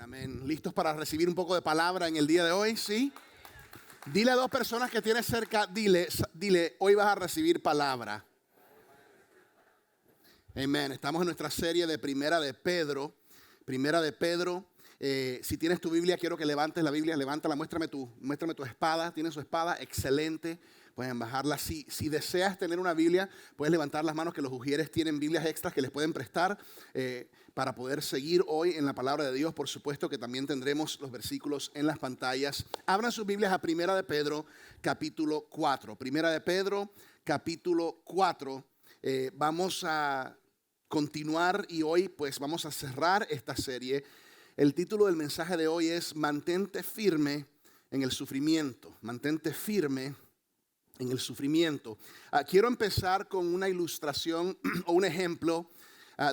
Amén. ¿Listos para recibir un poco de palabra en el día de hoy? ¿Sí? Dile a dos personas que tienes cerca, dile, hoy vas a recibir palabra. Amén. Estamos en nuestra serie de Primera de Pedro. Primera de Pedro. Si tienes tu Biblia, quiero que levantes la Biblia. Levántala, muéstrame tu espada. ¿Tienes su espada? Excelente. Pueden bajarla. Si deseas tener una Biblia, puedes levantar las manos, que los ujieres tienen Biblias extras que les pueden prestar para poder seguir hoy en la palabra de Dios. Por supuesto que también tendremos los versículos en las pantallas. Abran sus Biblias a Primera de Pedro, capítulo 4. Primera de Pedro, capítulo 4. Vamos a continuar y hoy pues vamos a cerrar esta serie. El título del mensaje de hoy es Mantente firme en el sufrimiento. Mantente firme en el sufrimiento. Quiero empezar con una ilustración o un ejemplo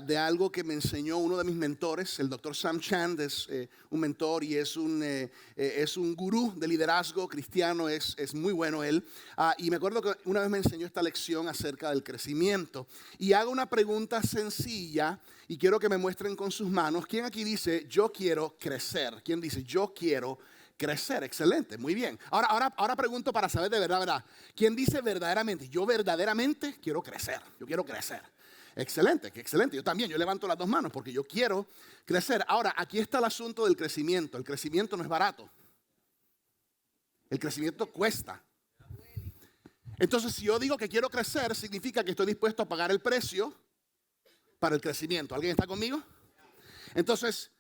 de algo que me enseñó uno de mis mentores. El doctor Sam Chand es un mentor y es un gurú de liderazgo cristiano. Es muy bueno él. Y me acuerdo que una vez me enseñó esta lección acerca del crecimiento. Y hago una pregunta sencilla y quiero que me muestren con sus manos. ¿Quién aquí dice, yo quiero crecer? ¿Quién dice, yo quiero crecer? Excelente, muy bien. Ahora pregunto para saber de verdad. ¿Quién dice verdaderamente, yo verdaderamente quiero crecer? Yo quiero crecer. Excelente, qué excelente. Yo también, yo levanto las dos manos porque yo quiero crecer. Ahora, aquí está el asunto del crecimiento. El crecimiento no es barato. El crecimiento cuesta. Entonces, si yo digo que quiero crecer, significa que estoy dispuesto a pagar el precio para el crecimiento. ¿Alguien está conmigo? Entonces,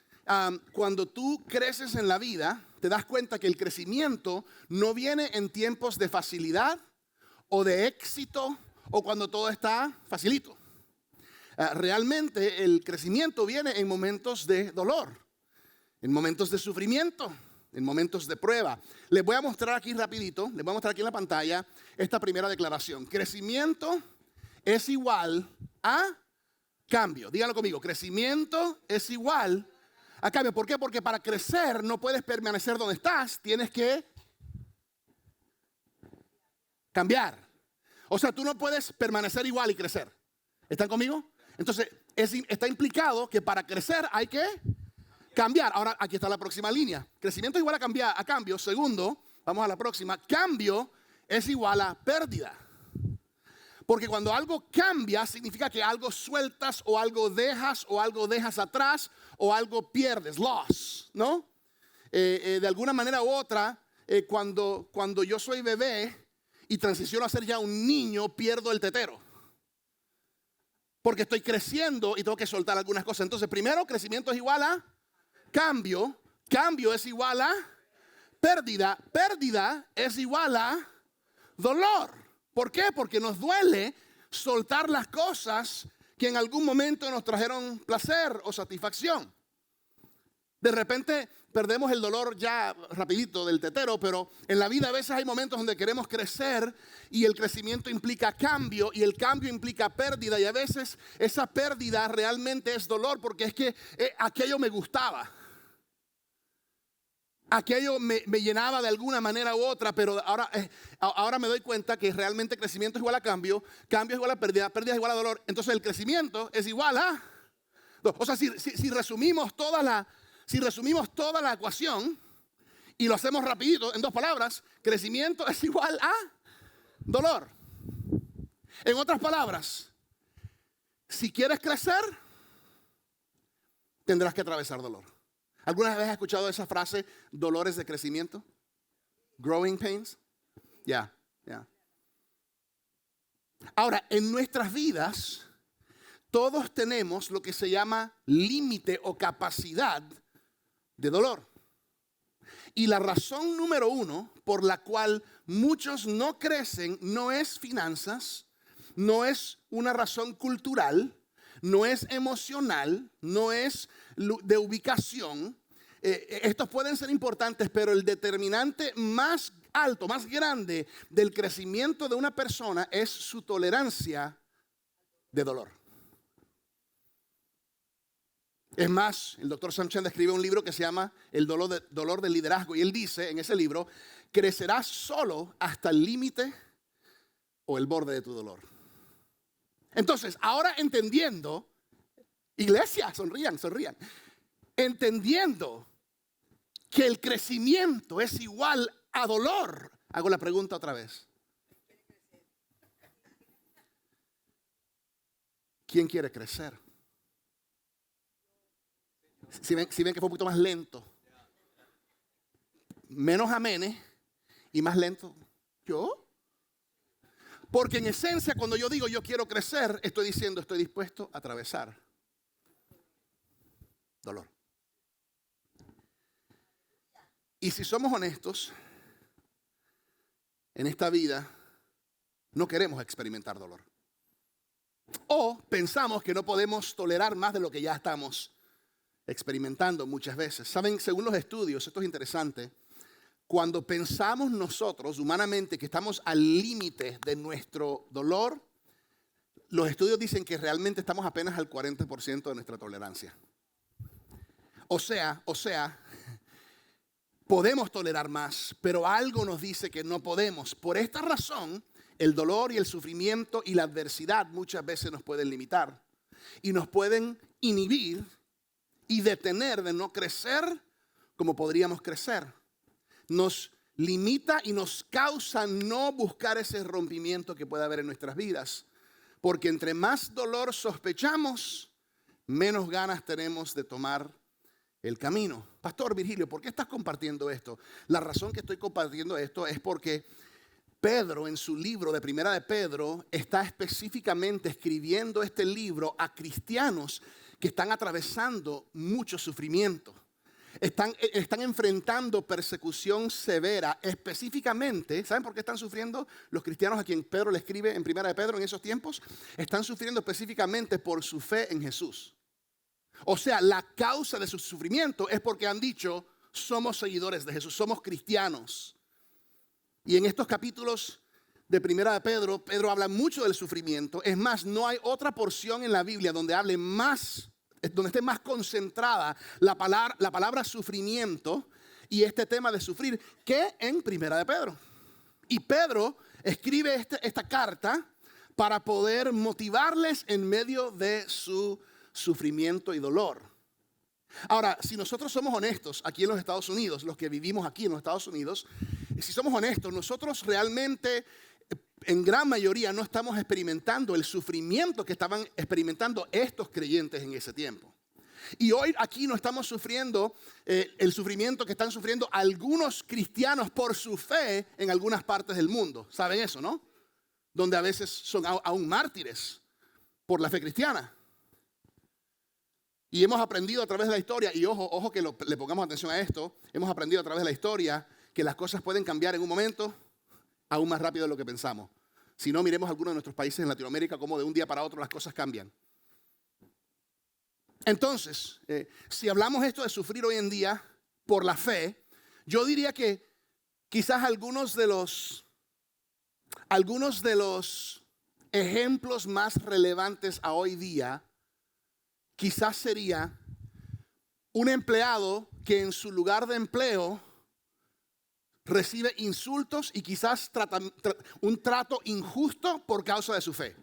cuando tú creces en la vida, te das cuenta que el crecimiento no viene en tiempos de facilidad o de éxito o cuando todo está facilito. Realmente el crecimiento viene en momentos de dolor, en momentos de sufrimiento, en momentos de prueba. Les voy a mostrar aquí rapidito, les voy a mostrar aquí en la pantalla esta primera declaración. Crecimiento es igual a cambio. Díganlo conmigo, crecimiento es igual a cambio. ¿Por qué? Porque para crecer no puedes permanecer donde estás, tienes que cambiar. O sea, tú no puedes permanecer igual y crecer. ¿Están conmigo? Entonces, está implicado que para crecer hay que cambiar. Ahora, aquí está la próxima línea. Crecimiento es igual a cambio. Segundo, vamos a la próxima. Cambio es igual a pérdida. Porque cuando algo cambia, significa que algo sueltas o algo dejas atrás o algo pierdes, loss, ¿no? De alguna manera u otra, cuando yo soy bebé y transiciono a ser ya un niño, pierdo el tetero. Porque estoy creciendo y tengo que soltar algunas cosas. Entonces, primero, crecimiento es igual a cambio. Cambio es igual a pérdida. Pérdida es igual a dolor. ¿Por qué? Porque nos duele soltar las cosas que en algún momento nos trajeron placer o satisfacción. De repente perdemos el dolor ya rapidito del tetero, pero en la vida a veces hay momentos donde queremos crecer y el crecimiento implica cambio y el cambio implica pérdida, y a veces esa pérdida realmente es dolor porque es que aquello me gustaba. Aquello me llenaba de alguna manera u otra, pero ahora me doy cuenta que realmente crecimiento es igual a cambio, cambio es igual a pérdida, pérdida es igual a dolor. Entonces el crecimiento es igual a... O sea, si resumimos toda la ecuación y lo hacemos rapidito en dos palabras, crecimiento es igual a dolor. En otras palabras, si quieres crecer, tendrás que atravesar dolor. ¿Alguna vez has escuchado esa frase, dolores de crecimiento? Growing pains. Ya. Ahora, en nuestras vidas, todos tenemos lo que se llama límite o capacidad de dolor. Y la razón número uno por la cual muchos no crecen no es finanzas, no es una razón cultural, no es emocional, no es de ubicación. Estos pueden ser importantes, pero el determinante más alto, más grande del crecimiento de una persona es su tolerancia de dolor. Es más, el doctor Sam Chand escribe un libro que se llama El dolor del liderazgo, y él dice en ese libro, crecerás solo hasta el límite o el borde de tu dolor. Entonces, ahora entendiendo, iglesia, sonrían, entendiendo que el crecimiento es igual a dolor. Hago la pregunta otra vez. ¿Quién quiere crecer? Si ven que fue un poquito más lento. Menos amenes y más lento. ¿Yo? Porque en esencia cuando yo digo yo quiero crecer, estoy diciendo estoy dispuesto a atravesar dolor. Y si somos honestos, en esta vida no queremos experimentar dolor. O pensamos que no podemos tolerar más de lo que ya estamos experimentando muchas veces. Saben, según los estudios, esto es interesante, cuando pensamos nosotros humanamente que estamos al límite de nuestro dolor, los estudios dicen que realmente estamos apenas al 40% de nuestra tolerancia. O sea, podemos tolerar más, pero algo nos dice que no podemos. Por esta razón, el dolor y el sufrimiento y la adversidad muchas veces nos pueden limitar y nos pueden inhibir y detener de no crecer como podríamos crecer. Nos limita y nos causa no buscar ese rompimiento que puede haber en nuestras vidas. Porque entre más dolor sospechamos, menos ganas tenemos de tomar el camino. Pastor Virgilio, ¿por qué estás compartiendo esto? La razón que estoy compartiendo esto es porque Pedro, en su libro de Primera de Pedro, está específicamente escribiendo este libro a cristianos que están atravesando mucho sufrimiento. Están enfrentando persecución severa. Específicamente, ¿saben por qué están sufriendo los cristianos a quien Pedro le escribe en Primera de Pedro en esos tiempos? Están sufriendo específicamente por su fe en Jesús. O sea, la causa de su sufrimiento es porque han dicho, somos seguidores de Jesús, somos cristianos. Y en estos capítulos de Primera de Pedro, Pedro habla mucho del sufrimiento. Es más, no hay otra porción en la Biblia donde hable más, donde esté más concentrada la palabra sufrimiento y este tema de sufrir que en Primera de Pedro. Y Pedro escribe esta carta para poder motivarles en medio de su sufrimiento y dolor. Ahora, si nosotros somos honestos aquí en los Estados Unidos, los que vivimos aquí en los Estados Unidos, si somos honestos, nosotros realmente en gran mayoría no estamos experimentando el sufrimiento que estaban experimentando estos creyentes en ese tiempo. Y hoy aquí no estamos sufriendo el sufrimiento que están sufriendo algunos cristianos por su fe en algunas partes del mundo. ¿Saben eso, no? Donde a veces son aún mártires por la fe cristiana. Y hemos aprendido a través de la historia, y ojo que le pongamos atención a esto, hemos aprendido a través de la historia que las cosas pueden cambiar en un momento aún más rápido de lo que pensamos. Si no, miremos algunos de nuestros países en Latinoamérica cómo de un día para otro las cosas cambian. Entonces, si hablamos esto de sufrir hoy en día por la fe, yo diría que quizás algunos de los ejemplos más relevantes a hoy día quizás sería un empleado que en su lugar de empleo recibe insultos y quizás un trato injusto por causa de su fe.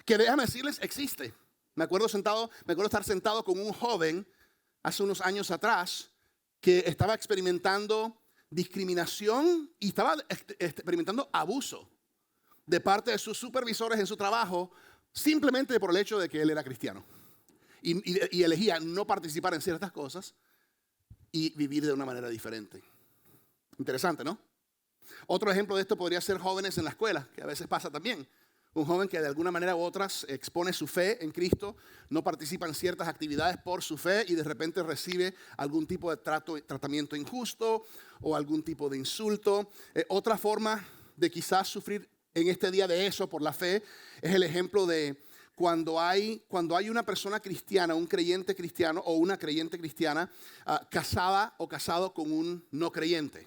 Que déjame decirles, existe. Me acuerdo estar sentado con un joven hace unos años atrás que estaba experimentando discriminación y estaba experimentando abuso de parte de sus supervisores en su trabajo simplemente por el hecho de que él era cristiano. Y elegía no participar en ciertas cosas y vivir de una manera diferente. Interesante, ¿no? Otro ejemplo de esto podría ser jóvenes en la escuela, que a veces pasa también. Un joven que de alguna manera u otras expone su fe en Cristo, no participa en ciertas actividades por su fe y de repente recibe algún tipo de tratamiento injusto o algún tipo de insulto. Otra forma de quizás sufrir en este día de eso por la fe es el ejemplo de cuando hay una persona cristiana, un creyente cristiano o una creyente cristiana casada o casado con un no creyente.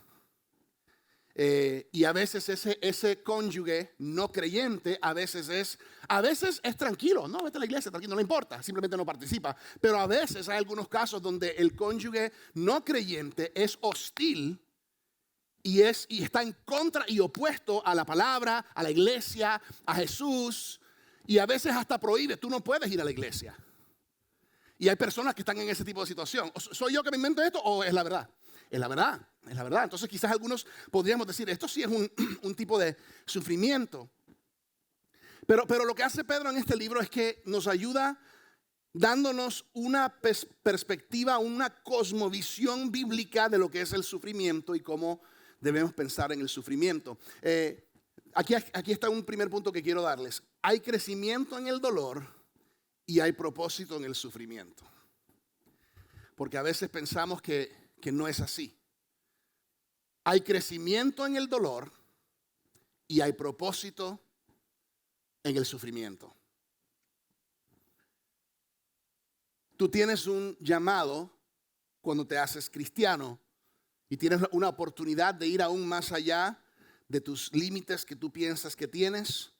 Y a veces ese cónyuge no creyente a veces es tranquilo, no vete a la iglesia, tranquilo, no le importa, simplemente no participa. Pero a veces hay algunos casos donde el cónyuge no creyente es hostil y está en contra y opuesto a la palabra, a la iglesia, a Jesús. Y a veces hasta prohíbe, tú no puedes ir a la iglesia. Y hay personas que están en ese tipo de situación. ¿Soy yo que me invento esto o es la verdad? Es la verdad, es la verdad. Entonces quizás algunos podríamos decir, esto sí es un tipo de sufrimiento. Pero lo que hace Pedro en este libro es que nos ayuda dándonos una perspectiva, una cosmovisión bíblica de lo que es el sufrimiento y cómo debemos pensar en el sufrimiento. Aquí está un primer punto que quiero darles. Hay crecimiento en el dolor y hay propósito en el sufrimiento. Porque a veces pensamos que no es así. Hay crecimiento en el dolor y hay propósito en el sufrimiento. Tú tienes un llamado cuando te haces cristiano y tienes una oportunidad de ir aún más allá de tus límites que tú piensas que tienes.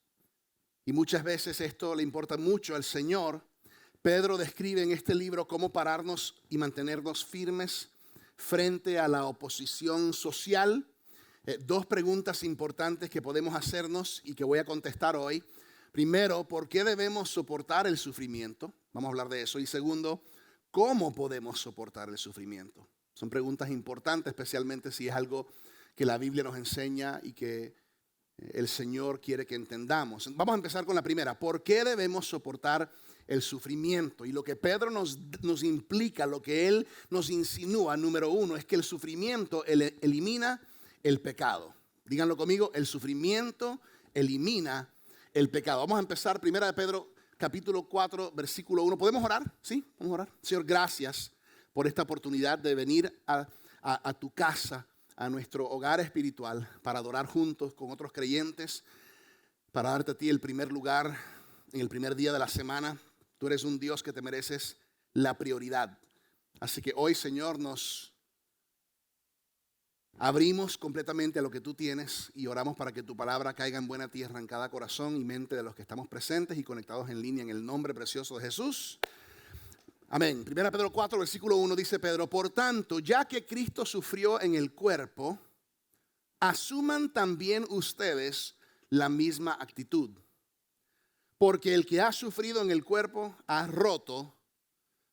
Y muchas veces esto le importa mucho al Señor. Pedro describe en este libro cómo pararnos y mantenernos firmes frente a la oposición social. Dos preguntas importantes que podemos hacernos y que voy a contestar hoy. Primero, ¿por qué debemos soportar el sufrimiento? Vamos a hablar de eso. Y segundo, ¿cómo podemos soportar el sufrimiento? Son preguntas importantes, especialmente si es algo que la Biblia nos enseña y que el Señor quiere que entendamos. Vamos a empezar con la primera. ¿Por qué debemos soportar el sufrimiento? Y lo que Pedro nos implica, lo que él nos insinúa, número uno, es que el sufrimiento elimina el pecado. Díganlo conmigo, el sufrimiento elimina el pecado. Vamos a empezar, primera de Pedro, capítulo 4, versículo 1. ¿Podemos orar? ¿Sí? Vamos a orar. Señor, gracias por esta oportunidad de venir a tu casa, a nuestro hogar espiritual, para adorar juntos con otros creyentes, para darte a ti el primer lugar en el primer día de la semana. Tú eres un Dios que te mereces la prioridad. Así que hoy, Señor, nos abrimos completamente a lo que tú tienes y oramos para que tu palabra caiga en buena tierra en cada corazón y mente de los que estamos presentes y conectados en línea en el nombre precioso de Jesús. Amén. 1 Pedro 4, versículo 1 dice Pedro: por tanto, ya que Cristo sufrió en el cuerpo, asuman también ustedes la misma actitud. Porque el que ha sufrido en el cuerpo ha roto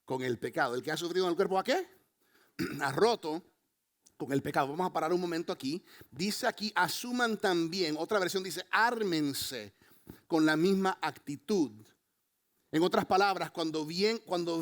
con el pecado. ¿El que ha sufrido en el cuerpo a qué? Ha roto con el pecado. Vamos a parar un momento aquí. Dice aquí, asuman también. Otra versión dice, ármense con la misma actitud. En otras palabras, cuando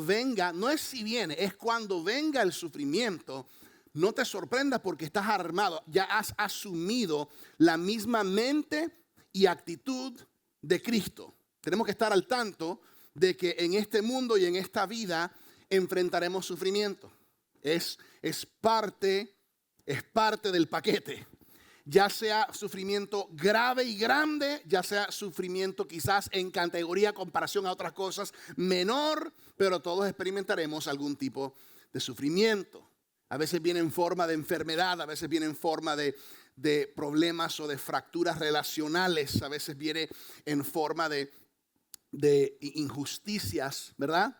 venga, no es si viene, es cuando venga el sufrimiento, no te sorprendas porque estás armado, ya has asumido la misma mente y actitud de Cristo. Tenemos que estar al tanto de que en este mundo y en esta vida enfrentaremos sufrimiento. Es parte del paquete. Ya sea sufrimiento grave y grande, ya sea sufrimiento quizás en categoría comparación a otras cosas menor, pero todos experimentaremos algún tipo de sufrimiento. A veces viene en forma de enfermedad, a veces viene en forma de problemas o de fracturas relacionales, a veces viene en forma de injusticias, ¿verdad?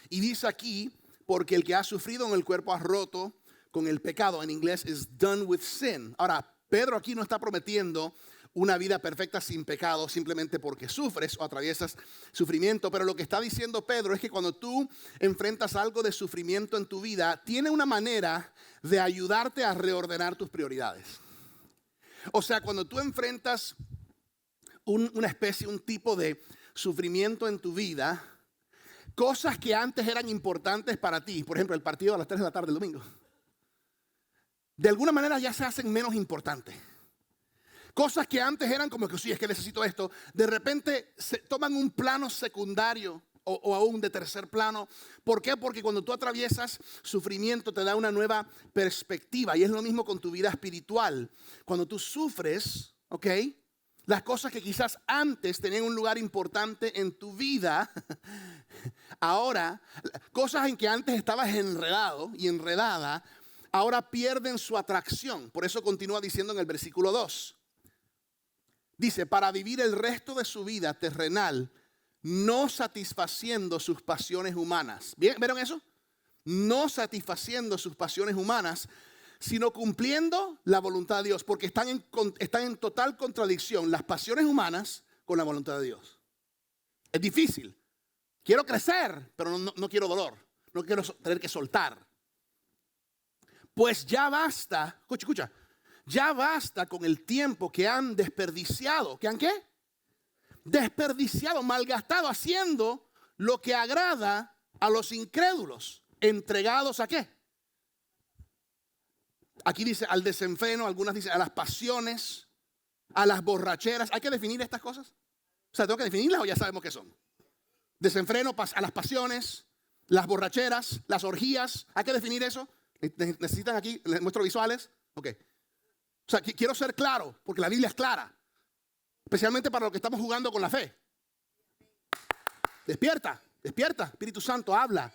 Y dice aquí, porque el que ha sufrido en el cuerpo ha roto con el pecado. En inglés is done with sin. Ahora, Pedro aquí no está prometiendo una vida perfecta sin pecado simplemente porque sufres o atraviesas sufrimiento. Pero lo que está diciendo Pedro es que cuando tú enfrentas algo de sufrimiento en tu vida, tiene una manera de ayudarte a reordenar tus prioridades. O sea, cuando tú enfrentas una especie, un tipo de sufrimiento en tu vida, cosas que antes eran importantes para ti, por ejemplo, el partido a las 3 de la tarde el domingo, de alguna manera ya se hacen menos importantes. Cosas que antes eran como que sí, es que necesito esto, de repente se toman un plano secundario o aún de tercer plano. ¿Por qué? Porque cuando tú atraviesas sufrimiento te da una nueva perspectiva y es lo mismo con tu vida espiritual. Cuando tú sufres, ¿ok? Las cosas que quizás antes tenían un lugar importante en tu vida, ahora, cosas en que antes estabas enredado y enredada, ahora pierden su atracción. Por eso continúa diciendo en el versículo 2. Dice, para vivir el resto de su vida terrenal, no satisfaciendo sus pasiones humanas. ¿Vieron eso? No satisfaciendo sus pasiones humanas, sino cumpliendo la voluntad de Dios. Porque están en total contradicción las pasiones humanas con la voluntad de Dios. Es difícil. Quiero crecer, pero no quiero dolor. No quiero tener que soltar. Pues ya basta, escucha, ya basta con el tiempo que han desperdiciado. ¿Que han qué? Desperdiciado, malgastado, haciendo lo que agrada a los incrédulos. ¿Entregados a qué? Aquí dice al desenfreno, algunas dicen a las pasiones, a las borracheras. ¿Hay que definir estas cosas? O sea, ¿tengo que definirlas o ya sabemos qué son? Desenfreno a las pasiones, las borracheras, las orgías. ¿Hay que definir eso? ¿Necesitan aquí? ¿Les muestro visuales? Ok. O sea, quiero ser claro, porque la Biblia es clara. Especialmente para los que estamos jugando con la fe. Despierta, despierta. Espíritu Santo, habla.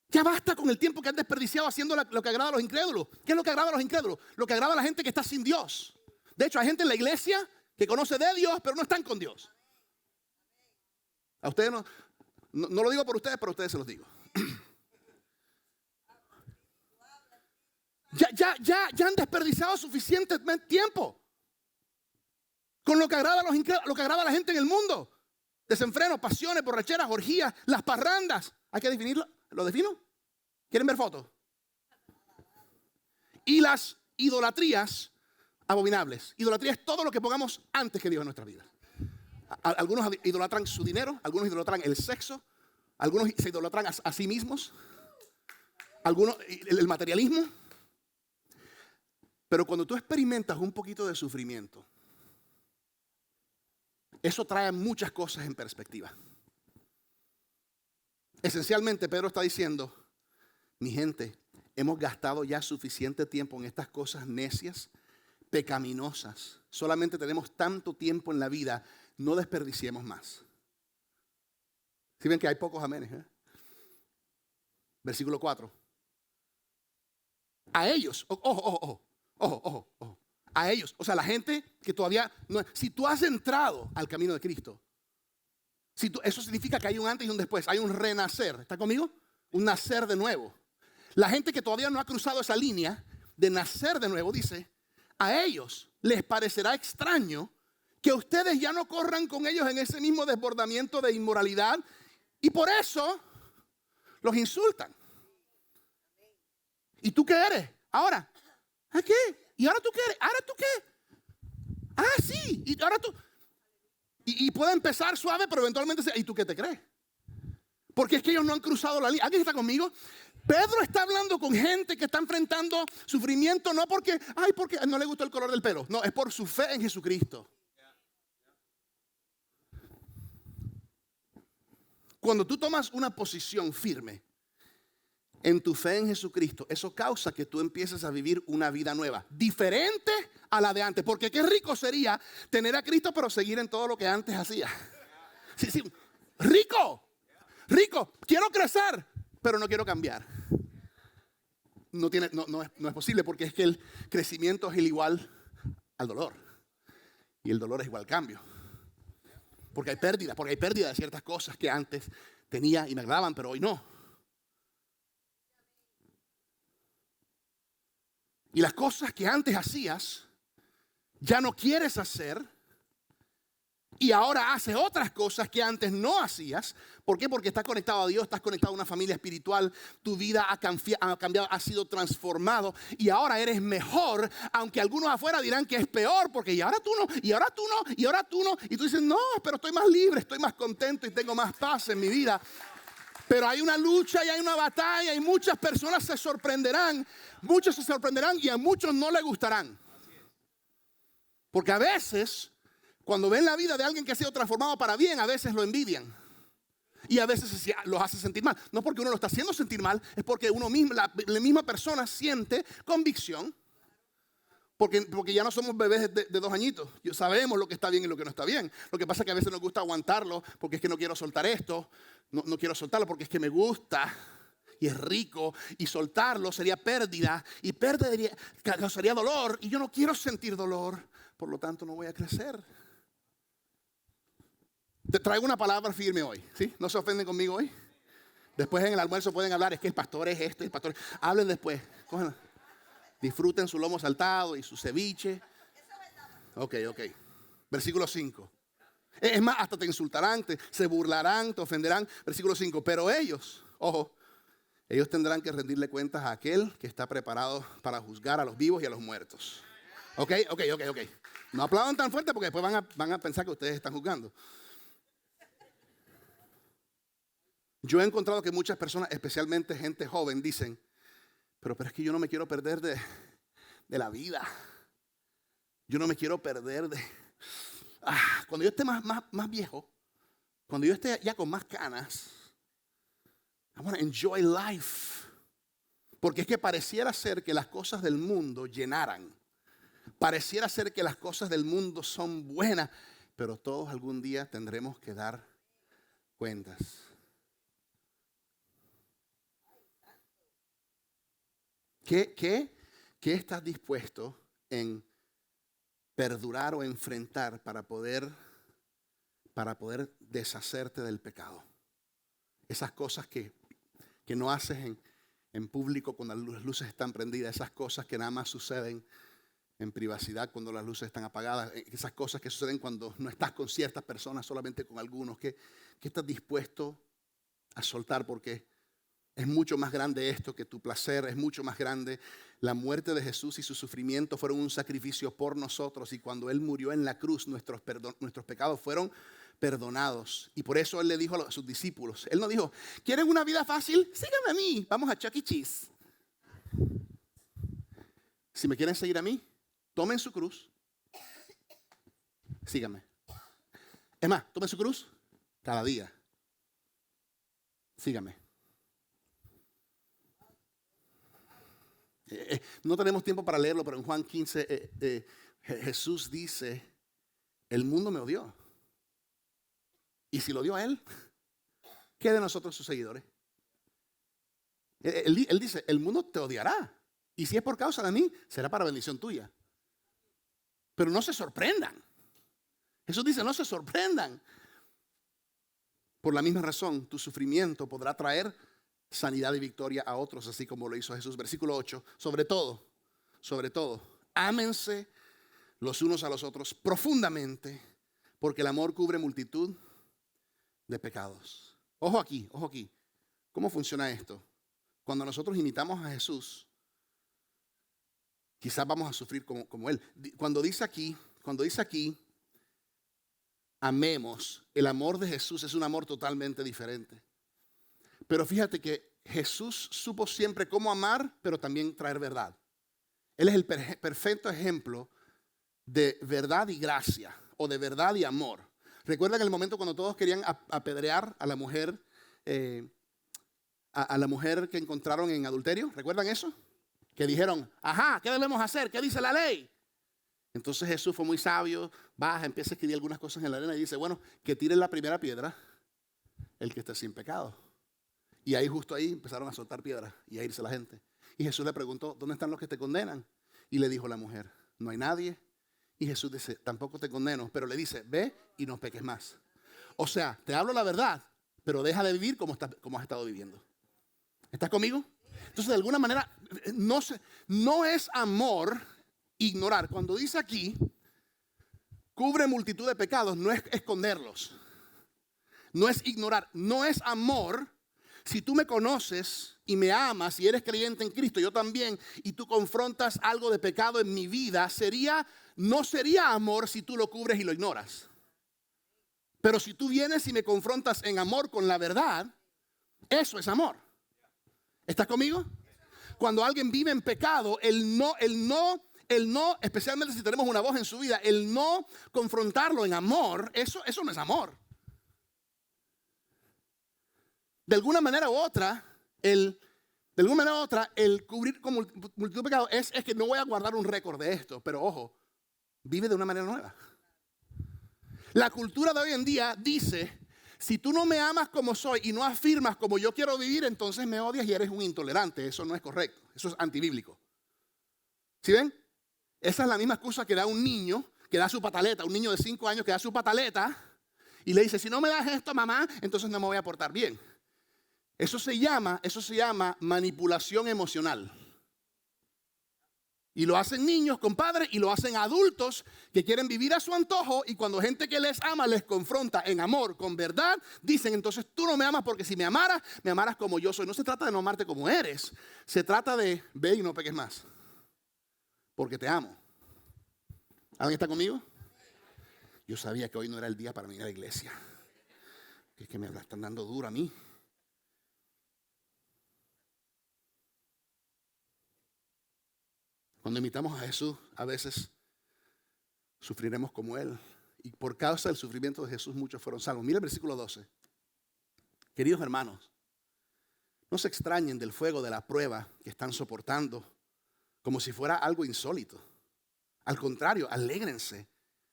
Ya basta con el tiempo que han desperdiciado haciendo lo que agrada a los incrédulos. ¿Qué es lo que agrada a los incrédulos? Lo que agrada a la gente que está sin Dios. De hecho, hay gente en la iglesia que conoce de Dios, pero no están con Dios. A ustedes no lo digo por ustedes, pero a ustedes se los digo. Ya han desperdiciado suficiente tiempo con lo que agrada a los incrédulos, lo que agrada a la gente en el mundo. Desenfreno, pasiones, borracheras, orgías, las parrandas. Hay que definirlo. ¿Lo defino? ¿Quieren ver fotos? Y las idolatrías abominables. Idolatría es todo lo que pongamos antes que Dios en nuestra vida. Algunos idolatran su dinero, algunos idolatran el sexo, algunos se idolatran a sí mismos, algunos el materialismo. Pero cuando tú experimentas un poquito de sufrimiento, eso trae muchas cosas en perspectiva. Esencialmente Pedro está diciendo, mi gente, hemos gastado ya suficiente tiempo en estas cosas necias, pecaminosas. Solamente tenemos tanto tiempo en la vida, no desperdiciemos más. ¿Sí ven que hay pocos amenes? Versículo 4. A ellos, ojo. A ellos, o sea, la gente que todavía no. Si tú has entrado al camino de Cristo, eso significa que hay un antes y un después, hay un renacer. ¿Está conmigo? Un nacer de nuevo. La gente que todavía no ha cruzado esa línea de nacer de nuevo, dice, a ellos les parecerá extraño que ustedes ya no corran con ellos en ese mismo desbordamiento de inmoralidad y por eso los insultan. ¿Y tú qué eres? Ahora, ¿a qué? ¿Y ahora tú qué eres? ¿Ahora tú qué? Ah, sí. Y ahora tú. Y puede empezar suave, pero eventualmente ¿y tú qué te crees? Porque es que ellos no han cruzado la línea. ¿Alguien está conmigo? Pedro está hablando con gente que está enfrentando sufrimiento no porque no le gustó el color del pelo. No, es por su fe en Jesucristo. Cuando tú tomas una posición firme en tu fe en Jesucristo, eso causa que tú empieces a vivir una vida nueva, diferente a la de antes. Porque qué rico sería tener a Cristo pero seguir en todo lo que antes hacía. Sí, rico. Quiero crecer, pero no quiero cambiar. No es posible porque es que el crecimiento es igual al dolor. Y el dolor es igual al cambio. Porque hay pérdida de ciertas cosas que antes tenía y me agradaban, pero hoy no. Y las cosas que antes hacías, ya no quieres hacer. Y ahora haces otras cosas que antes no hacías. ¿Por qué? Porque estás conectado a Dios, estás conectado a una familia espiritual. Tu vida ha cambiado, ha sido transformado. Y ahora eres mejor, aunque algunos afuera dirán que es peor. Porque y ahora tú no, y ahora tú no, y ahora tú no. Y tú dices, no, pero estoy más libre, estoy más contento y tengo más paz en mi vida. Pero hay una lucha y hay una batalla y muchas personas se sorprenderán. Muchos se sorprenderán y a muchos no les gustarán. Porque a veces, cuando ven la vida de alguien que ha sido transformado para bien, a veces lo envidian. Y a veces los hace sentir mal. No porque uno lo está haciendo sentir mal, es porque uno mismo, la misma persona siente convicción. Porque ya no somos bebés de 2 añitos. Sabemos lo que está bien y lo que no está bien. Lo que pasa es que a veces nos gusta aguantarlo porque es que no quiero soltar esto. No quiero soltarlo porque es que me gusta y es rico. Y soltarlo sería pérdida. Y pérdida causaría dolor. Y yo no quiero sentir dolor. Por lo tanto no voy a crecer. Te traigo una palabra firme hoy. ¿Sí? ¿No se ofenden conmigo hoy? Después en el almuerzo pueden hablar. Es que el pastor es esto. El pastor. Hablen después. Cójanlo. Disfruten su lomo saltado y su ceviche. Ok. Versículo 5. Es más, hasta te insultarán, se burlarán, te ofenderán. Versículo 5. Pero ellos, ojo, Ellos tendrán que rendirle cuentas a aquel que está preparado para juzgar a los vivos y a los muertos. Ok. No aplaudan tan fuerte porque después van a pensar que ustedes están juzgando. Yo he encontrado que muchas personas, especialmente gente joven, dicen, pero es que yo no me quiero perder de la vida. Yo no me quiero perder de... cuando yo esté más viejo, cuando yo esté ya con más canas, I want to enjoy life. Porque es que pareciera ser que las cosas del mundo llenaran. Pareciera ser que las cosas del mundo son buenas, pero todos algún día tendremos que dar cuentas. ¿Qué estás dispuesto en perdurar o enfrentar para poder deshacerte del pecado? Esas cosas que no haces en público cuando las luces están prendidas, esas cosas que nada más suceden en privacidad cuando las luces están apagadas, esas cosas que suceden cuando no estás con ciertas personas, solamente con algunos. ¿Qué estás dispuesto a soltar? Porque es mucho más grande esto que tu placer, es mucho más grande. La muerte de Jesús y su sufrimiento fueron un sacrificio por nosotros, y cuando Él murió en la cruz, nuestros pecados fueron perdonados. Y por eso Él le dijo a sus discípulos, Él no dijo, ¿quieren una vida fácil? Síganme a mí, vamos a Chuck E. Cheese. Si me quieren seguir a mí, tomen su cruz, síganme. Es más, tomen su cruz cada día, síganme. No tenemos tiempo para leerlo, pero en Juan 15 Jesús dice, el mundo me odió. Y si lo odió a Él, ¿qué de nosotros sus seguidores? Él dice, el mundo te odiará. Y si es por causa de mí, será para bendición tuya. Pero no se sorprendan. Jesús dice, no se sorprendan. Por la misma razón, tu sufrimiento podrá traer sanidad y victoria a otros, así como lo hizo Jesús. Versículo 8, sobre todo, ámense los unos a los otros profundamente, porque el amor cubre multitud de pecados. Ojo aquí. ¿Cómo funciona esto? Cuando nosotros imitamos a Jesús, quizás vamos a sufrir como Él. Cuando dice aquí, amemos, el amor de Jesús es un amor totalmente diferente. Pero fíjate que Jesús supo siempre cómo amar, pero también traer verdad. Él es el perfecto ejemplo de verdad y gracia, o de verdad y amor. ¿Recuerdan el momento cuando todos querían apedrear a la mujer, a la mujer que encontraron en adulterio? ¿Recuerdan eso? Que dijeron, ¿qué debemos hacer? ¿Qué dice la ley? Entonces Jesús fue muy sabio, baja, empieza a escribir algunas cosas en la arena y dice, bueno, que tiren la primera piedra el que esté sin pecado. Y ahí justo ahí empezaron a soltar piedras y a irse la gente. Y Jesús le preguntó, ¿dónde están los que te condenan? Y le dijo la mujer, no hay nadie. Y Jesús dice, tampoco te condeno, pero le dice, ve y no peques más. O sea, te hablo la verdad, pero deja de vivir como has estado viviendo. ¿Estás conmigo? Entonces, de alguna manera, no es amor ignorar. Cuando dice aquí, cubre multitud de pecados, no es esconderlos. No es ignorar, no es amor. Si tú me conoces y me amas y eres creyente en Cristo, yo también, y tú confrontas algo de pecado en mi vida, no sería amor si tú lo cubres y lo ignoras. Pero si tú vienes y me confrontas en amor con la verdad, eso es amor. ¿Estás conmigo? Cuando alguien vive en pecado, el no, especialmente si tenemos una voz en su vida, el no confrontarlo en amor, eso no es amor. De alguna manera u otra, el cubrir con multitud de pecados es que no voy a guardar un récord de esto, pero ojo, vive de una manera nueva. La cultura de hoy en día dice, si tú no me amas como soy y no afirmas como yo quiero vivir, entonces me odias y eres un intolerante. Eso no es correcto, eso es antibíblico. ¿Sí ven? Esa es la misma excusa que da un niño que da su pataleta, un niño de 5 años que da su pataleta y le dice, si no me das esto, mamá, entonces no me voy a portar bien. Eso se llama manipulación emocional. Y lo hacen niños con padres y lo hacen adultos que quieren vivir a su antojo, y cuando gente que les ama les confronta en amor, con verdad, dicen: entonces tú no me amas, porque si me amaras como yo soy. No se trata de no amarte como eres, se trata de ve y no peques más, porque te amo. ¿Alguien está conmigo? Yo sabía que hoy no era el día para venir a la iglesia. Es que me están dando duro a mí. Cuando imitamos a Jesús, a veces sufriremos como Él. Y por causa del sufrimiento de Jesús, muchos fueron salvos. Mira el versículo 12. Queridos hermanos, no se extrañen del fuego de la prueba que están soportando, como si fuera algo insólito. Al contrario, alégrense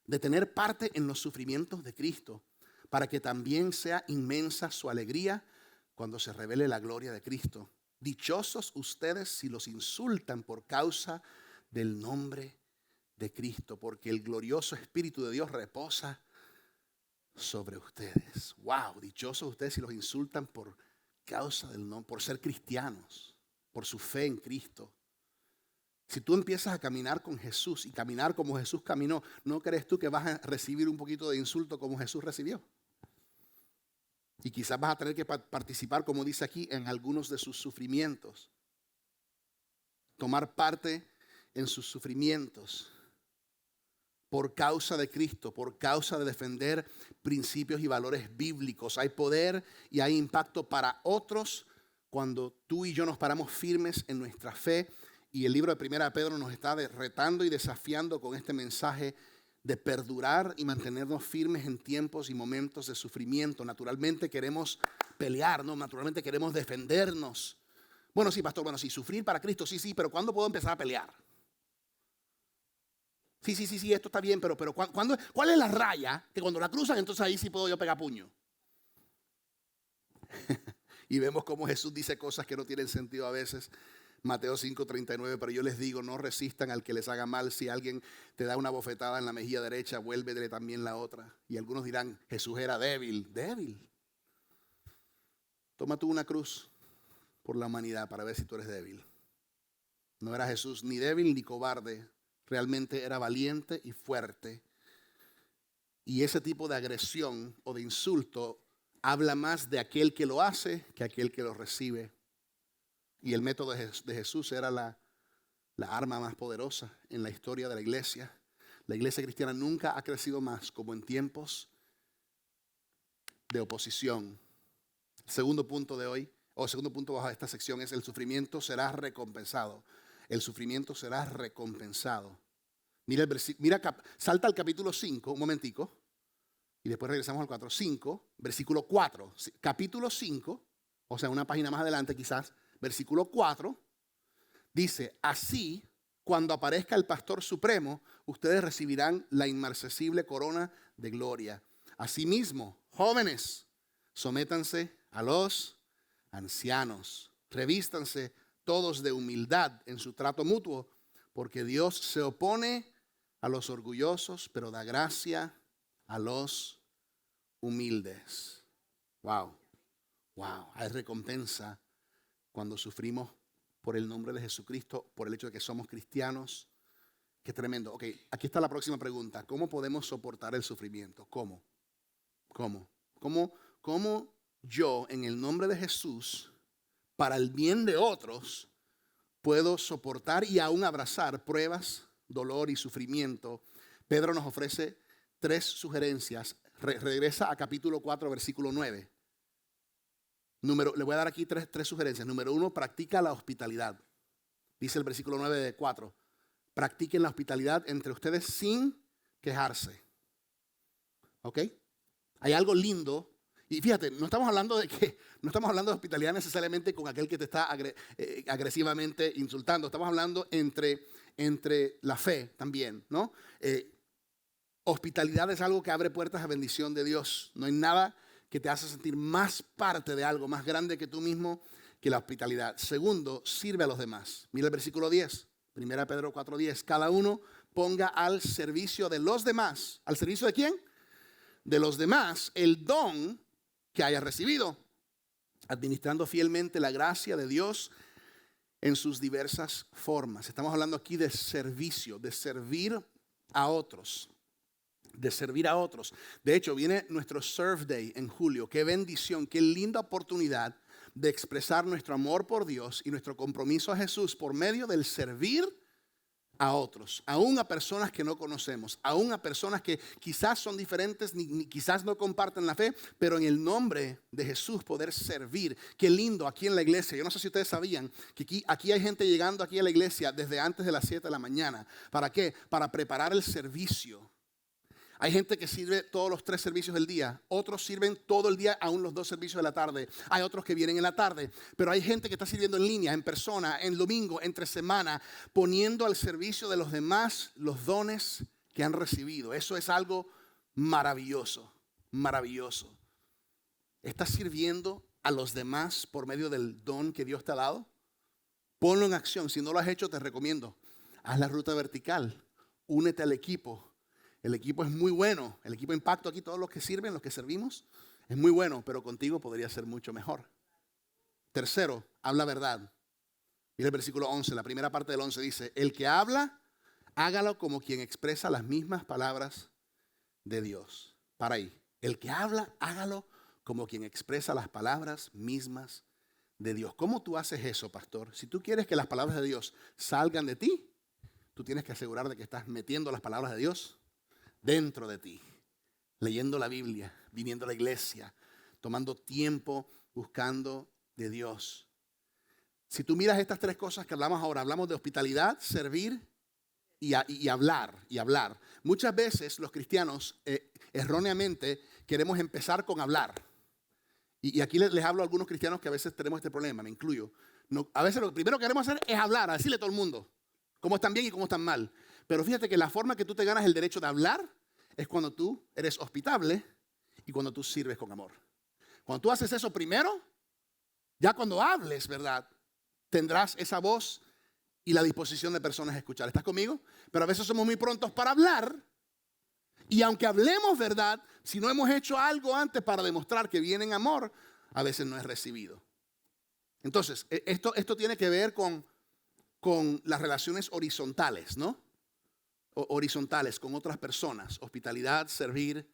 de tener parte en los sufrimientos de Cristo, para que también sea inmensa su alegría cuando se revele la gloria de Cristo. Dichosos ustedes si los insultan por causa del nombre de Cristo, porque el glorioso Espíritu de Dios reposa sobre ustedes. Wow, dichosos ustedes si los insultan por causa del nombre, por ser cristianos, por su fe en Cristo. Si tú empiezas a caminar con Jesús y caminar como Jesús caminó, ¿no crees tú que vas a recibir un poquito de insulto como Jesús recibió? Y quizás vas a tener que participar, como dice aquí, en algunos de sus sufrimientos. Tomar parte en sus sufrimientos por causa de Cristo, por causa de defender principios y valores bíblicos. Hay poder y hay impacto para otros cuando tú y yo nos paramos firmes en nuestra fe. Y el libro de 1 Pedro nos está retando y desafiando con este mensaje de perdurar y mantenernos firmes en tiempos y momentos de sufrimiento. Naturalmente queremos pelear, ¿no? Naturalmente queremos defendernos. Bueno, sí, pastor, bueno, sí, sufrir para Cristo, sí, pero ¿cuándo puedo empezar a pelear? Sí, esto está bien, pero ¿cuál es la raya? Que cuando la cruzan, entonces ahí sí puedo yo pegar puño. Y vemos cómo Jesús dice cosas que no tienen sentido a veces. Mateo 5:39, pero yo les digo, no resistan al que les haga mal. Si alguien te da una bofetada en la mejilla derecha, vuélvele también la otra. Y algunos dirán, Jesús era débil. Toma tú una cruz por la humanidad para ver si tú eres débil. No era Jesús ni débil ni cobarde. Realmente era valiente y fuerte. Y ese tipo de agresión o de insulto habla más de aquel que lo hace que aquel que lo recibe. Y el método de Jesús era la arma más poderosa en la historia de la iglesia. La iglesia cristiana nunca ha crecido más como en tiempos de oposición. El segundo punto de hoy, o segundo punto bajo esta sección, es: el sufrimiento será recompensado. El sufrimiento será recompensado. Mira, salta al capítulo 5, un momentico, y después regresamos al 4. 5, versículo 4. Capítulo 5, o sea, una página más adelante quizás. Versículo 4 dice: así, cuando aparezca el Pastor Supremo, ustedes recibirán la inmarcesible corona de gloria. Asimismo, jóvenes, sométanse a los ancianos. Revístanse todos de humildad en su trato mutuo, porque Dios se opone a los orgullosos, pero da gracia a los humildes. Wow, hay recompensa cuando sufrimos por el nombre de Jesucristo, por el hecho de que somos cristianos. Qué tremendo. Ok, aquí está la próxima pregunta. ¿Cómo podemos soportar el sufrimiento? ¿Cómo yo, en el nombre de Jesús, para el bien de otros, puedo soportar y aún abrazar pruebas, dolor y sufrimiento? Pedro nos ofrece 3 sugerencias. Regresa a capítulo 4, versículo 9. Le voy a dar aquí tres sugerencias. Número 1, practica la hospitalidad. Dice el versículo 9 de 4. Practiquen la hospitalidad entre ustedes sin quejarse. ¿Ok? Hay algo lindo. Y fíjate, no estamos hablando de hospitalidad necesariamente con aquel que te está agresivamente insultando. Estamos hablando entre la fe también, ¿no? Hospitalidad es algo que abre puertas a bendición de Dios. No hay nada que te hace sentir más parte de algo más grande que tú mismo que la hospitalidad. Segundo, sirve a los demás. Mira el versículo 10, 1 Pedro 4:10. Cada uno ponga al servicio de los demás. ¿Al servicio de quién? De los demás, el don que haya recibido, administrando fielmente la gracia de Dios. en sus diversas formas. Estamos hablando aquí de servicio, de servir a otros. De servir a otros. De hecho, viene nuestro Serve Day en julio. Qué bendición, qué linda oportunidad de expresar nuestro amor por Dios y nuestro compromiso a Jesús por medio del servir a otros, aún a personas que no conocemos, aún a personas que quizás son diferentes, ni quizás no comparten la fe, pero en el nombre de Jesús poder servir. Qué lindo aquí en la iglesia. Yo no sé si ustedes sabían que aquí hay gente llegando aquí a la iglesia desde antes de las 7 de la mañana. ¿Para qué? Para preparar el servicio. Hay gente que sirve todos los 3 servicios del día. Otros sirven todo el día, aún los 2 servicios de la tarde. Hay otros que vienen en la tarde. Pero hay gente que está sirviendo en línea, en persona, en domingo, entre semana, poniendo al servicio de los demás los dones que han recibido. Eso es algo maravilloso, maravilloso. ¿Estás sirviendo a los demás por medio del don que Dios te ha dado? Ponlo en acción. Si no lo has hecho, te recomiendo. Haz la ruta vertical. Únete al equipo. El equipo es muy bueno. El equipo Impacto aquí, todos los que sirven, los que servimos, es muy bueno, pero contigo podría ser mucho mejor. Tercero, habla verdad. Mira el versículo 11, la primera parte del 11 dice, el que habla, hágalo como quien expresa las mismas palabras de Dios. Para ahí. El que habla, hágalo como quien expresa las palabras mismas de Dios. ¿Cómo tú haces eso, pastor? Si tú quieres que las palabras de Dios salgan de ti, tú tienes que asegurar de que estás metiendo las palabras de Dios dentro de ti, leyendo la Biblia, viniendo a la iglesia, tomando tiempo buscando de Dios. Si tú miras estas 3 cosas que hablamos ahora, hablamos de hospitalidad, servir y hablar. Muchas veces los cristianos erróneamente queremos empezar con hablar. Y aquí les hablo a algunos cristianos que a veces tenemos este problema, me incluyo. No, a veces lo primero que queremos hacer es hablar, a decirle a todo el mundo cómo están bien y cómo están mal. Pero fíjate que la forma que tú te ganas el derecho de hablar es cuando tú eres hospitable y cuando tú sirves con amor. Cuando tú haces eso primero, ya cuando hables, ¿verdad? Tendrás esa voz y la disposición de personas a escuchar. ¿Estás conmigo? Pero a veces somos muy prontos para hablar y aunque hablemos, ¿verdad? Si no hemos hecho algo antes para demostrar que viene en amor, a veces no es recibido. Entonces, esto tiene que ver con las relaciones horizontales, ¿no? Horizontales con otras personas, hospitalidad, servir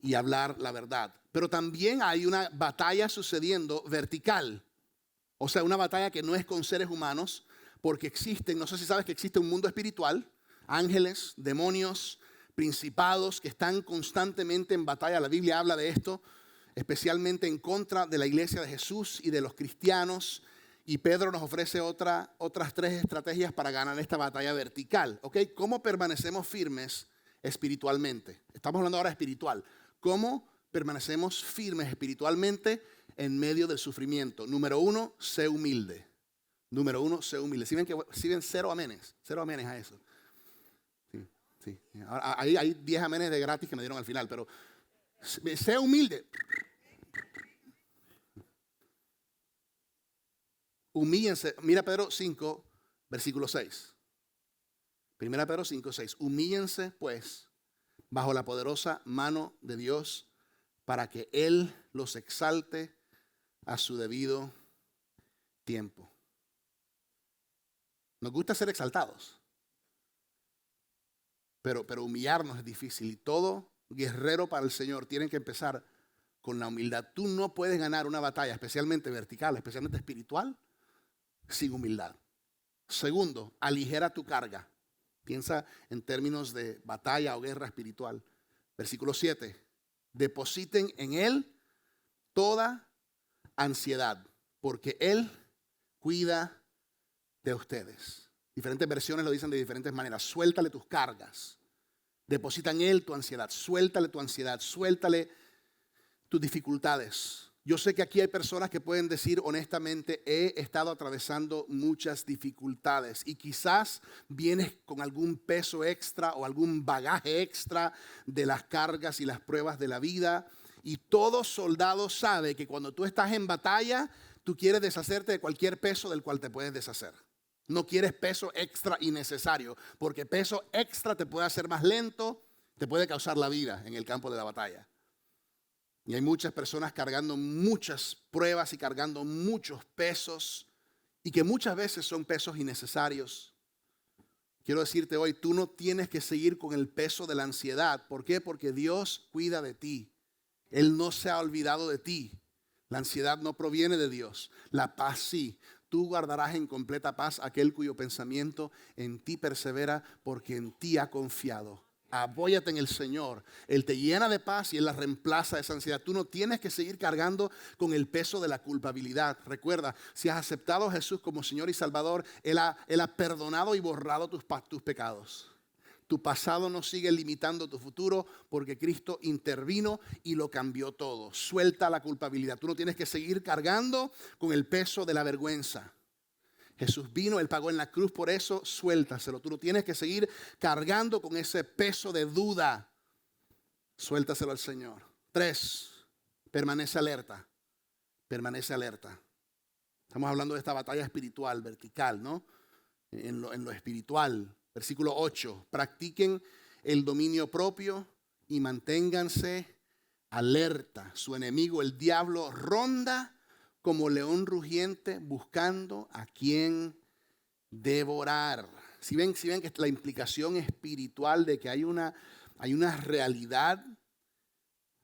y hablar la verdad. Pero también hay una batalla sucediendo vertical, o sea, una batalla que no es con seres humanos, porque existen, no sé si sabes que existe un mundo espiritual, ángeles, demonios, principados que están constantemente en batalla. La Biblia habla de esto, especialmente en contra de la iglesia de Jesús y de los cristianos. Y Pedro nos ofrece otras 3 estrategias para ganar esta batalla vertical. ¿Ok? ¿Cómo permanecemos firmes espiritualmente? Estamos hablando ahora de espiritual. ¿Cómo permanecemos firmes espiritualmente en medio del sufrimiento? Número 1, sé humilde. Número 1, sé humilde. Si ven 0 amenes a eso. Sí. Ahora, ahí hay 10 amenes de gratis que me dieron al final, pero sé humilde. Humíllense. Mira Pedro 5, versículo 6. Primera Pedro 5, 6. Humíllense pues bajo la poderosa mano de Dios para que Él los exalte a su debido tiempo. Nos gusta ser exaltados, pero humillarnos es difícil. Y todo guerrero para el Señor tiene que empezar con la humildad. Tú no puedes ganar una batalla, especialmente vertical, especialmente espiritual, sin humildad. Segundo, aligera tu carga. Piensa en términos de batalla o guerra espiritual. Versículo 7. Depositen en Él toda ansiedad, porque Él cuida de ustedes. Diferentes versiones lo dicen de diferentes maneras. Suéltale tus cargas. Deposita en Él tu ansiedad. Suéltale tu ansiedad. Suéltale tus dificultades. Yo sé que aquí hay personas que pueden decir honestamente, he estado atravesando muchas dificultades y quizás vienes con algún peso extra o algún bagaje extra de las cargas y las pruebas de la vida. Y todo soldado sabe que cuando tú estás en batalla, tú quieres deshacerte de cualquier peso del cual te puedes deshacer. No quieres peso extra innecesario, porque peso extra te puede hacer más lento, te puede causar la vida en el campo de la batalla. Y hay muchas personas cargando muchas pruebas y cargando muchos pesos y que muchas veces son pesos innecesarios. Quiero decirte hoy, tú no tienes que seguir con el peso de la ansiedad. ¿Por qué? Porque Dios cuida de ti. Él no se ha olvidado de ti. La ansiedad no proviene de Dios. La paz sí. Tú guardarás en completa paz aquel cuyo pensamiento en ti persevera, porque en ti ha confiado. Apóyate en el Señor. Él te llena de paz y Él la reemplaza esa ansiedad. Tú no tienes que seguir cargando con el peso de la culpabilidad. Recuerda, si has aceptado a Jesús como Señor y Salvador, Él ha perdonado y borrado tus pecados. Tu pasado no sigue limitando tu futuro, porque Cristo intervino y lo cambió todo. Suelta la culpabilidad. Tú no tienes que seguir cargando con el peso de la vergüenza. Jesús vino, Él pagó en la cruz por eso, suéltaselo. Tú no tienes que seguir cargando con ese peso de duda. Suéltaselo al Señor. 3, permanece alerta. Permanece alerta. Estamos hablando de esta batalla espiritual, vertical, ¿no? En lo espiritual. Versículo 8. Practiquen el dominio propio y manténganse alerta. Su enemigo, el diablo, ronda como león rugiente buscando a quien devorar. Si ven que la implicación espiritual de que hay una realidad.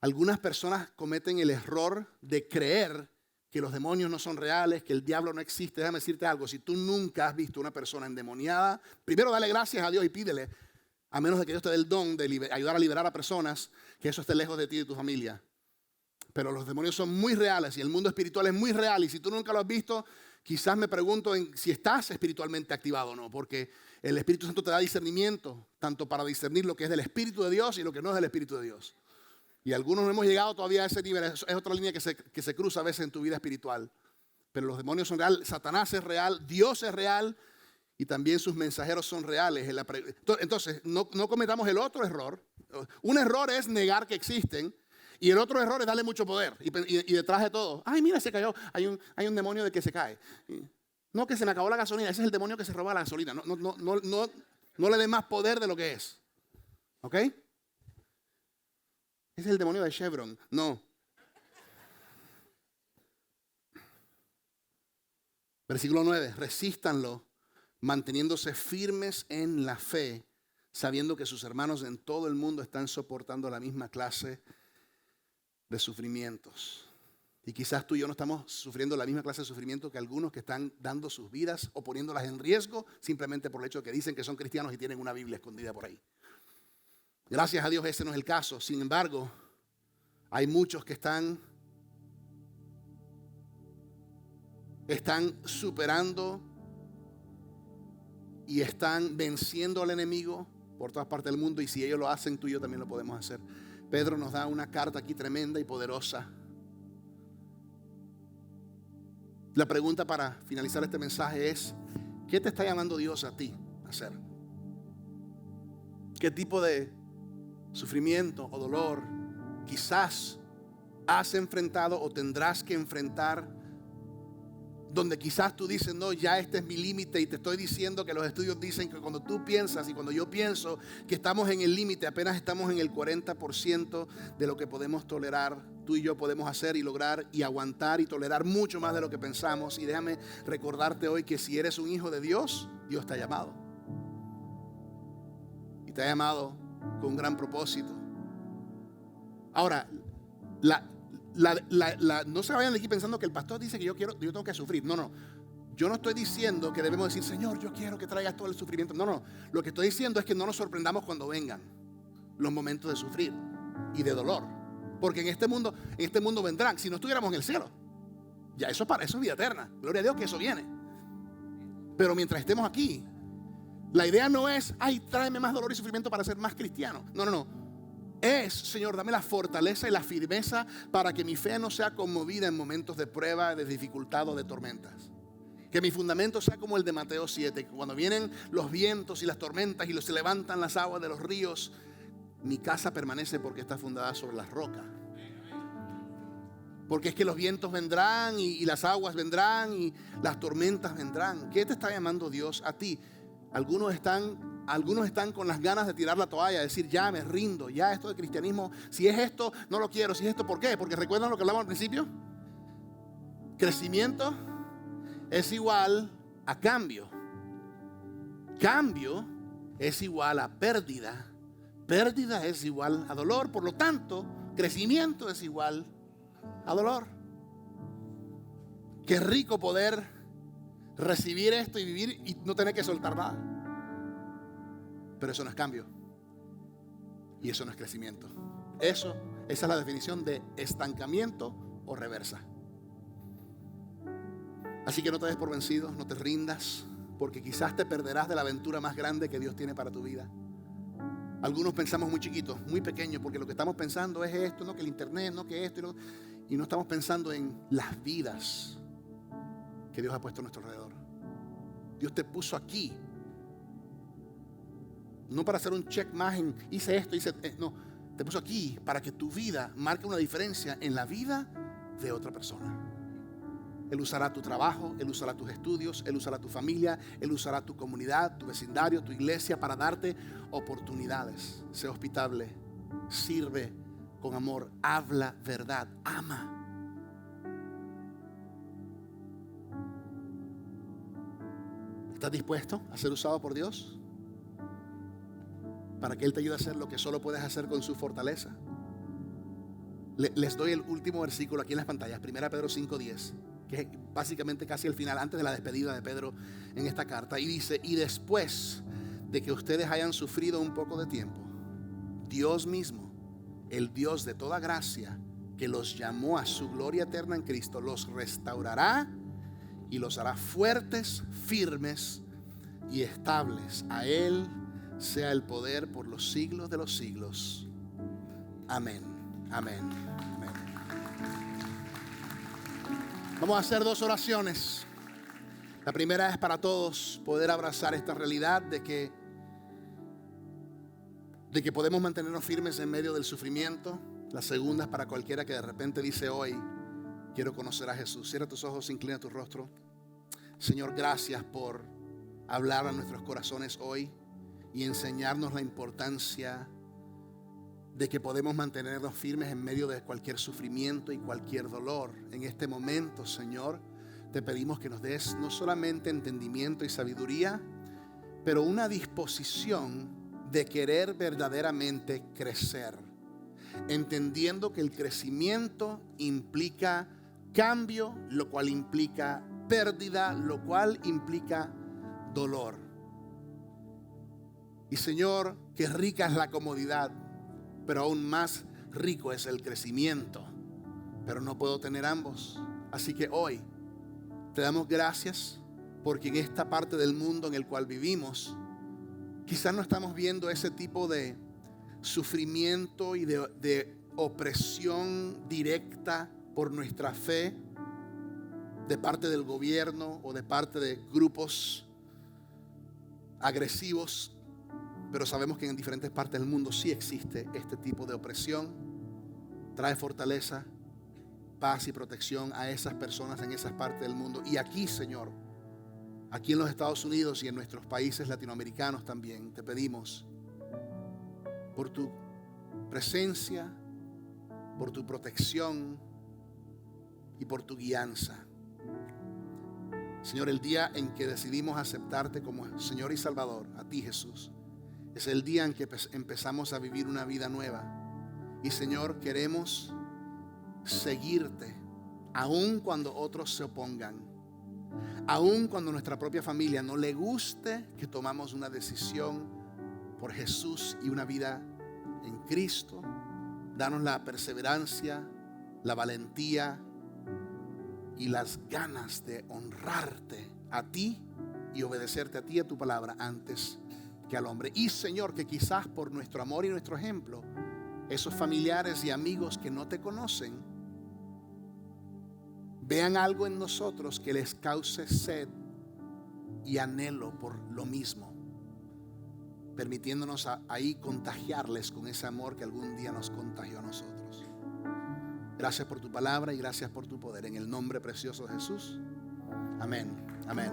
Algunas personas cometen el error de creer que los demonios no son reales, que el diablo no existe. Déjame decirte algo, si tú nunca has visto una persona endemoniada, primero dale gracias a Dios y pídele, a menos de que Dios te dé el don de ayudar a liberar a personas, que eso esté lejos de ti y de tu familia. Pero los demonios son muy reales y el mundo espiritual es muy real. Y si tú nunca lo has visto, quizás me pregunto si estás espiritualmente activado o no. Porque el Espíritu Santo te da discernimiento, tanto para discernir lo que es del Espíritu de Dios y lo que no es del Espíritu de Dios. Y algunos no hemos llegado todavía a ese nivel. Es otra línea que se cruza a veces en tu vida espiritual. Pero los demonios son reales, Satanás es real, Dios es real y también sus mensajeros son reales. Entonces, no cometamos el otro error. Un error es negar que existen. Y el otro error es darle mucho poder. Y detrás de todo, ay, mira, se cayó. Hay un demonio de que se cae. No, que se me acabó la gasolina. Ese es el demonio que se roba la gasolina. No le dé más poder de lo que es. ¿Ok? Ese es el demonio de Chevron. No. Versículo 9. Resístanlo, manteniéndose firmes en la fe, sabiendo que sus hermanos en todo el mundo están soportando la misma clase de sufrimientos. Y quizás tú y yo no estamos sufriendo la misma clase de sufrimiento que algunos que están dando sus vidas o poniéndolas en riesgo simplemente por el hecho de que dicen que son cristianos y tienen una Biblia escondida por ahí. Gracias a Dios ese no es el caso. Sin embargo, hay muchos que están superando y están venciendo al enemigo por todas partes del mundo. Y si ellos lo hacen, tú y yo también lo podemos hacer. Pedro nos da una carta aquí tremenda y poderosa. La pregunta para finalizar este mensaje es: ¿qué te está llamando Dios a ti a hacer? ¿Qué tipo de sufrimiento o dolor quizás has enfrentado o tendrás que enfrentar? Donde quizás tú dices, no, ya este es mi límite, y te estoy diciendo que los estudios dicen que cuando tú piensas y cuando yo pienso que estamos en el límite, apenas estamos en el 40% de lo que podemos tolerar. Tú y yo podemos hacer y lograr y aguantar y tolerar mucho más de lo que pensamos. Y déjame recordarte hoy que si eres un hijo de Dios, Dios te ha llamado. Y te ha llamado con un gran propósito. Ahora, no se vayan de aquí pensando que el pastor dice que yo tengo que sufrir. No. Yo no estoy diciendo que debemos decir, Señor, yo quiero que traigas todo el sufrimiento. No. Lo que estoy diciendo es que no nos sorprendamos cuando vengan los momentos de sufrir y de dolor. Porque en este mundo vendrán. Si no estuviéramos en el cielo, ya eso es vida eterna. Gloria a Dios que eso viene. Pero mientras estemos aquí, la idea no es, ay, tráeme más dolor y sufrimiento para ser más cristiano. No. Es, Señor, dame la fortaleza y la firmeza para que mi fe no sea conmovida en momentos de prueba, de dificultad o de tormentas. Que mi fundamento sea como el de Mateo 7, que cuando vienen los vientos y las tormentas y se levantan las aguas de los ríos, mi casa permanece porque está fundada sobre las rocas. Porque es que los vientos vendrán y las aguas vendrán y las tormentas vendrán. ¿Qué te está llamando Dios a ti? Algunos están con las ganas de tirar la toalla, decir, ya me rindo, ya esto de cristianismo, si es esto, no lo quiero, si es esto, ¿por qué? Porque recuerdan lo que hablamos al principio, crecimiento es igual a cambio. Cambio es igual a pérdida. Pérdida es igual a dolor. Por lo tanto, crecimiento es igual a dolor. Qué rico poder recibir esto y vivir y no tener que soltar nada. Pero eso no es cambio. Y eso no es crecimiento. Esa es la definición de estancamiento o reversa. Así que no te des por vencido, no te rindas, porque quizás te perderás de la aventura más grande que Dios tiene para tu vida. Algunos pensamos muy chiquitos, muy pequeños, porque lo que estamos pensando es esto, no que el internet, no que esto, y no estamos pensando en las vidas que Dios ha puesto a nuestro alrededor. Dios te puso aquí, no para hacer un check más en hice esto, no, te puso aquí para que tu vida marque una diferencia en la vida de otra persona. Él usará tu trabajo, Él usará tus estudios, Él usará tu familia, Él usará tu comunidad, tu vecindario, tu iglesia para darte oportunidades. Sé hospitable, sirve con amor, habla verdad, ama. ¿Estás dispuesto a ser usado por Dios? Para que Él te ayude a hacer lo que solo puedes hacer con su fortaleza. Les doy el último versículo aquí en las pantallas, 1 Pedro 5:10. Que es básicamente casi el final, antes de la despedida de Pedro en esta carta. Y dice, y después de que ustedes hayan sufrido un poco de tiempo, Dios mismo, el Dios de toda gracia, que los llamó a su gloria eterna en Cristo, los restaurará y los hará fuertes, firmes y estables. A Él sea el poder por los siglos de los siglos. Amén, amén. Vamos a hacer 2 oraciones. La primera es para todos poder abrazar esta realidad de que podemos mantenernos firmes en medio del sufrimiento. La segunda es para cualquiera que de repente dice hoy, quiero conocer a Jesús. Cierra tus ojos, inclina tu rostro. Señor, gracias por hablar a nuestros corazones hoy y enseñarnos la importancia de que podemos mantenernos firmes en medio de cualquier sufrimiento y cualquier dolor. En este momento, Señor, te pedimos que nos des no solamente entendimiento y sabiduría, pero una disposición de querer verdaderamente crecer, entendiendo que el crecimiento implica cambio, lo cual implica pérdida, lo cual implica dolor. Y Señor, qué rica es la comodidad, pero aún más rico es el crecimiento. Pero no puedo tener ambos. Así que hoy te damos gracias porque en esta parte del mundo en el cual vivimos, quizás no estamos viendo ese tipo de sufrimiento y de opresión directa por nuestra fe de parte del gobierno o de parte de grupos agresivos. Pero sabemos que en diferentes partes del mundo sí existe este tipo de opresión. Trae fortaleza, paz y protección a esas personas en esas partes del mundo. Y aquí, Señor, aquí en los Estados Unidos y en nuestros países latinoamericanos también, te pedimos por tu presencia, por tu protección y por tu guianza. Señor, el día en que decidimos aceptarte como Señor y Salvador, a ti, Jesús, es el día en que empezamos a vivir una vida nueva. Y Señor, queremos seguirte, aun cuando otros se opongan, aun cuando nuestra propia familia no le guste que tomamos una decisión por Jesús y una vida en Cristo. Danos la perseverancia, la valentía y las ganas de honrarte a ti y obedecerte a ti y a tu palabra antes que al hombre. Y Señor, que quizás por nuestro amor y nuestro ejemplo, esos familiares y amigos que no te conocen vean algo en nosotros que les cause sed y anhelo por lo mismo, permitiéndonos ahí contagiarles con ese amor que algún día nos contagió a nosotros. Gracias por tu palabra y gracias por tu poder. En el nombre precioso de Jesús. Amén. Amén.